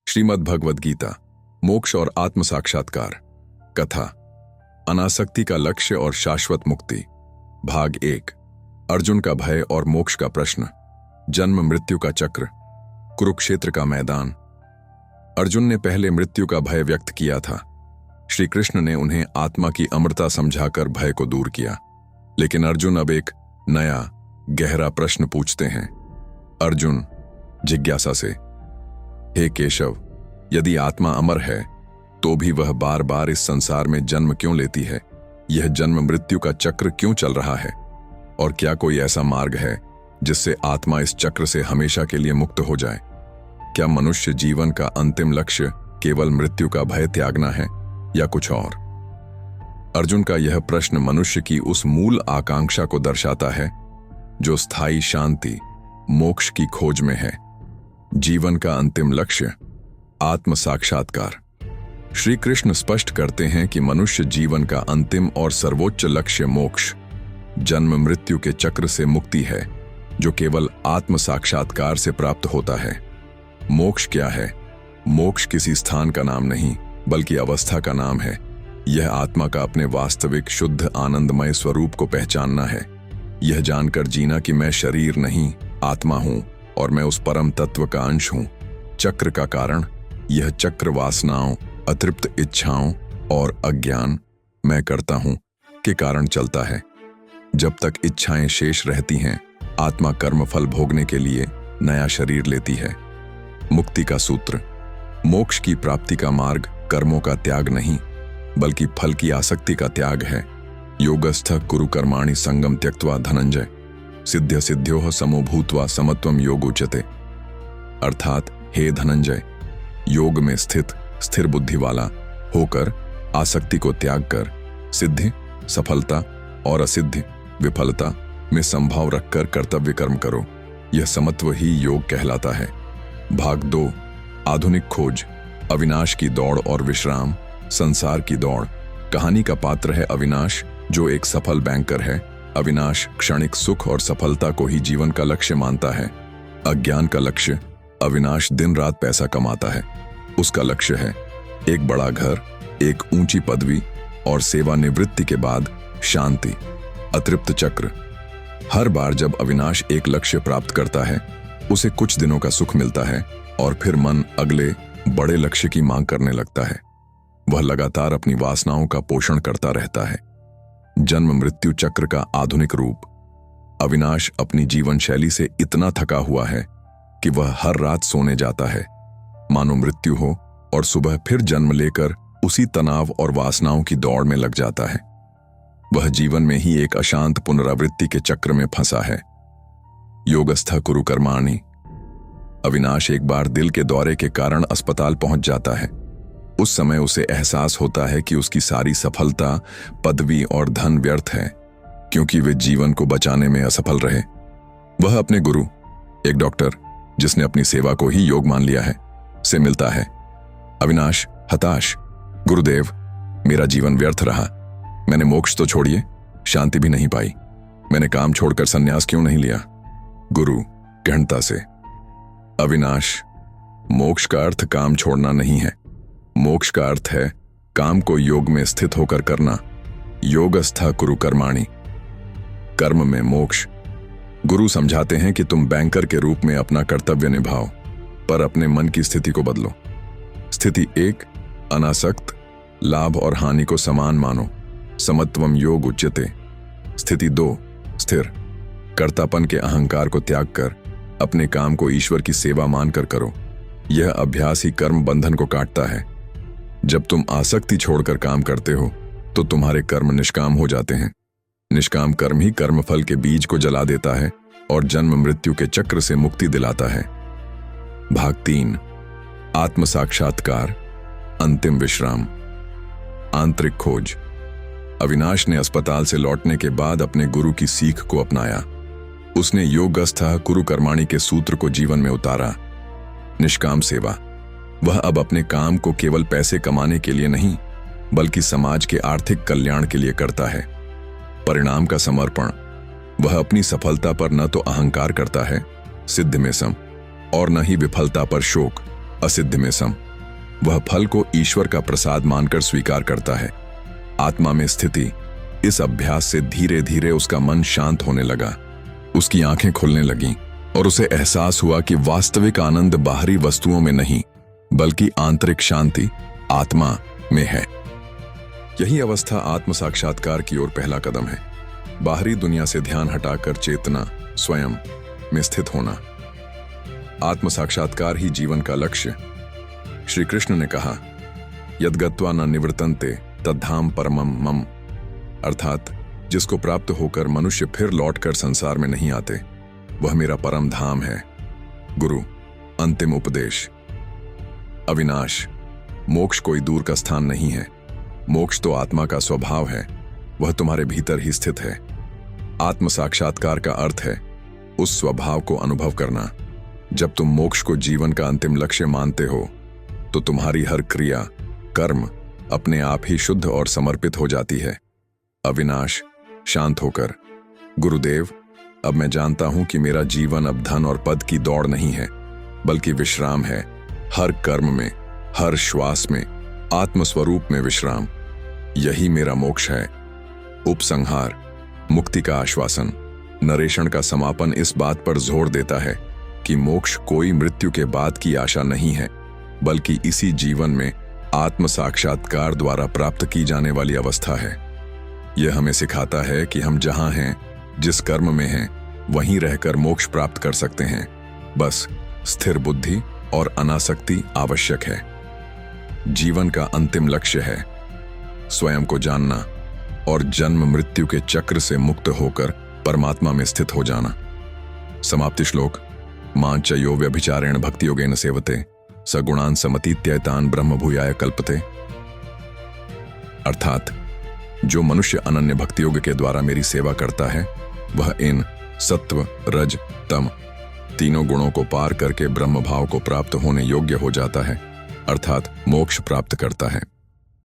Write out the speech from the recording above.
श्रीमद् भगवद गीता मोक्ष और आत्म साक्षात्कार कथा अनासक्ति का लक्ष्य और शाश्वत मुक्ति भाग 1 अर्जुन का भय और मोक्ष का प्रश्न जन्म मृत्यु का चक्र कुरुक्षेत्र का मैदान। अर्जुन ने पहले मृत्यु का भय व्यक्त किया था। श्री कृष्ण ने उन्हें आत्मा की अमरता समझाकर भय को दूर किया। लेकिन अर्जुन अब एक नया गहरा प्रश्न पूछते हैं। अर्जुन जिज्ञासा से, हे केशव, यदि आत्मा अमर है तो भी वह बार बार इस संसार में जन्म क्यों लेती है? यह जन्म मृत्यु का चक्र क्यों चल रहा है? और क्या कोई ऐसा मार्ग है जिससे आत्मा इस चक्र से हमेशा के लिए मुक्त हो जाए? क्या मनुष्य जीवन का अंतिम लक्ष्य केवल मृत्यु का भय त्यागना है या कुछ और? अर्जुन का यह प्रश्न मनुष्य की उस मूल आकांक्षा को दर्शाता है जो स्थायी शांति मोक्ष की खोज में है। जीवन का अंतिम लक्ष्य आत्म साक्षात्कार। श्री कृष्ण स्पष्ट करते हैं कि मनुष्य जीवन का अंतिम और सर्वोच्च लक्ष्य मोक्ष जन्म मृत्यु के चक्र से मुक्ति है, जो केवल आत्म साक्षात्कार से प्राप्त होता है। मोक्ष क्या है? मोक्ष किसी स्थान का नाम नहीं बल्कि अवस्था का नाम है। यह आत्मा का अपने वास्तविक शुद्ध आनंदमय स्वरूप को पहचानना है। यह जानकर जीना कि मैं शरीर नहीं आत्मा हूं और मैं उस परम तत्व का अंश हूं। चक्र का कारण यह चक्र वासनाओं, अतृप्त इच्छाओं और अज्ञान मैं करता हूं के कारण चलता है। जब तक इच्छाएं शेष रहती हैं, आत्मा कर्म फल भोगने के लिए नया शरीर लेती है। मुक्ति का सूत्र। मोक्ष की प्राप्ति का मार्ग कर्मों का त्याग नहीं बल्कि फल की आसक्ति का त्याग है। योगस्थ कुरु कर्माणि संगम त्यक्त्वा धनंजय सिद्ध्य सिद्ध्योः समो भूत्वा समत्वम योग उच्यते। अर्थात हे धनंजय, योग में स्थित स्थिर बुद्धि वाला होकर आसक्ति को त्याग कर सिद्धि सफलता और असिद्धि विफलता में संभाव रखकर कर्तव्य कर्म करो। यह समत्व ही योग कहलाता है। भाग 2 आधुनिक खोज। अविनाश की दौड़ और विश्राम। संसार की दौड़। कहानी का पात्र है अविनाश, जो एक सफल बैंकर है। अविनाश क्षणिक सुख और सफलता को ही जीवन का लक्ष्य मानता है। अज्ञान का लक्ष्य। अविनाश दिन रात पैसा कमाता है। उसका लक्ष्य है एक बड़ा घर, एक ऊंची पदवी और सेवानिवृत्ति के बाद शांति। अतृप्त चक्र। हर बार जब अविनाश एक लक्ष्य प्राप्त करता है, उसे कुछ दिनों का सुख मिलता है और फिर मन अगले बड़े लक्ष्य की मांग करने लगता है। वह लगातार अपनी वासनाओं का पोषण करता रहता है। जन्म मृत्यु चक्र का आधुनिक रूप। अविनाश अपनी जीवन शैली से इतना थका हुआ है कि वह हर रात सोने जाता है मानो मृत्यु हो, और सुबह फिर जन्म लेकर उसी तनाव और वासनाओं की दौड़ में लग जाता है। वह जीवन में ही एक अशांत पुनरावृत्ति के चक्र में फंसा है। योगस्थ कुरु कर्माणि। अविनाश एक बार दिल के दौरे के कारण अस्पताल पहुंच जाता है। उस समय उसे एहसास होता है कि उसकी सारी सफलता, पदवी और धन व्यर्थ है, क्योंकि वे जीवन को बचाने में असफल रहे। वह अपने गुरु, एक डॉक्टर जिसने अपनी सेवा को ही योग मान लिया है, से मिलता है। अविनाश हताश, गुरुदेव, मेरा जीवन व्यर्थ रहा। मैंने मोक्ष तो छोड़िए, शांति भी नहीं पाई। मैंने काम छोड़कर संन्यास क्यों नहीं लिया? गुरु गहनता से, अविनाश, मोक्ष का अर्थ काम छोड़ना नहीं है। मोक्ष का अर्थ है काम को योग में स्थित होकर करना। योगस्थ कुरु कर्माणि। कर्म में मोक्ष। गुरु समझाते हैं कि तुम बैंकर के रूप में अपना कर्तव्य निभाओ, पर अपने मन की स्थिति को बदलो। स्थिति 1 अनासक्त, लाभ और हानि को समान मानो, समत्वम योग उच्यते। स्थिति 2 स्थिर, कर्तापन के अहंकार को त्याग कर अपने काम को ईश्वर की सेवा मानकर करो। यह अभ्यास ही कर्म बंधन को काटता है। जब तुम आसक्ति छोड़कर काम करते हो तो तुम्हारे कर्म निष्काम हो जाते हैं। निष्काम कर्म ही कर्मफल के बीज को जला देता है और जन्म मृत्यु के चक्र से मुक्ति दिलाता है। भाग 3 आत्म साक्षात्कार अंतिम विश्राम। आंतरिक खोज। अविनाश ने अस्पताल से लौटने के बाद अपने गुरु की सीख को अपनाया। उसने योगस्थ कुरु कर्माणि के सूत्र को जीवन में उतारा। निष्काम सेवा। वह अब अपने काम को केवल पैसे कमाने के लिए नहीं बल्कि समाज के आर्थिक कल्याण के लिए करता है। परिणाम का समर्पण। वह अपनी सफलता पर न तो अहंकार करता है, सिद्ध में सम, और न ही विफलता पर शोक, असिद्ध में सम। वह फल को ईश्वर का प्रसाद मानकर स्वीकार करता है। आत्मा में स्थिति, इस अभ्यास से धीरे धीरे उसका मन शांत होने लगा। उसकी आंखें खुलने लगीं और उसे एहसास हुआ कि वास्तविक आनंद बाहरी वस्तुओं में नहीं बल्कि आंतरिक शांति आत्मा में है। यही अवस्था आत्म साक्षात्कार की ओर पहला कदम है। बाहरी दुनिया से ध्यान हटाकर चेतना स्वयं में स्थित होना। आत्म साक्षात्कार ही जीवन का लक्ष्य। श्री कृष्ण ने कहा, यद्गत्वा न निवर्तन्ते तद्धाम परमम मम, अर्थात जिसको प्राप्त होकर मनुष्य फिर लौटकर संसार में नहीं आते, वह मेरा परम धाम है। गुरु अंतिम उपदेश। अविनाश, मोक्ष कोई दूर का स्थान नहीं है। मोक्ष तो आत्मा का स्वभाव है, वह तुम्हारे भीतर ही स्थित है। आत्म साक्षात्कार का अर्थ है उस स्वभाव को अनुभव करना। जब तुम मोक्ष को जीवन का अंतिम लक्ष्य मानते हो तो तुम्हारी हर क्रिया कर्म अपने आप ही शुद्ध और समर्पित हो जाती है। अविनाश, शांत होकर, गुरुदेव, अब मैं जानता हूं कि मेरा जीवन अब धन और पद की दौड़ नहीं है बल्कि विश्राम है। हर कर्म में, हर श्वास में आत्मस्वरूप में विश्राम, यही मेरा मोक्ष है। उपसंहार, मुक्ति का आश्वासन। नरेशन का समापन इस बात पर जोर देता है कि मोक्ष कोई मृत्यु के बाद की आशा नहीं है बल्कि इसी जीवन में आत्म साक्षात्कार द्वारा प्राप्त की जाने वाली अवस्था है। यह हमें सिखाता है कि हम जहां हैं, जिस कर्म में हैं, वहीं रहकर मोक्ष प्राप्त कर सकते हैं। बस स्थिर बुद्धि और अनासक्ति आवश्यक है। जीवन का अंतिम लक्ष्य है स्वयं को जानना और जन्म मृत्यु के चक्र से मुक्त होकर परमात्मा में स्थित हो जाना। समाप्ति श्लोक। मां च यो व्यभिचारेण भक्ति योगेन सेवते सगुणान समतीत्यैतान ब्रह्म भूयाय कल्पते। अर्थात जो मनुष्य अनन्य भक्ति योग के द्वारा मेरी सेवा करता है वह इन सत्व रज तम तीनों गुणों को पार करके ब्रह्म भाव को प्राप्त होने योग्य हो जाता है, अर्थात मोक्ष प्राप्त करता है।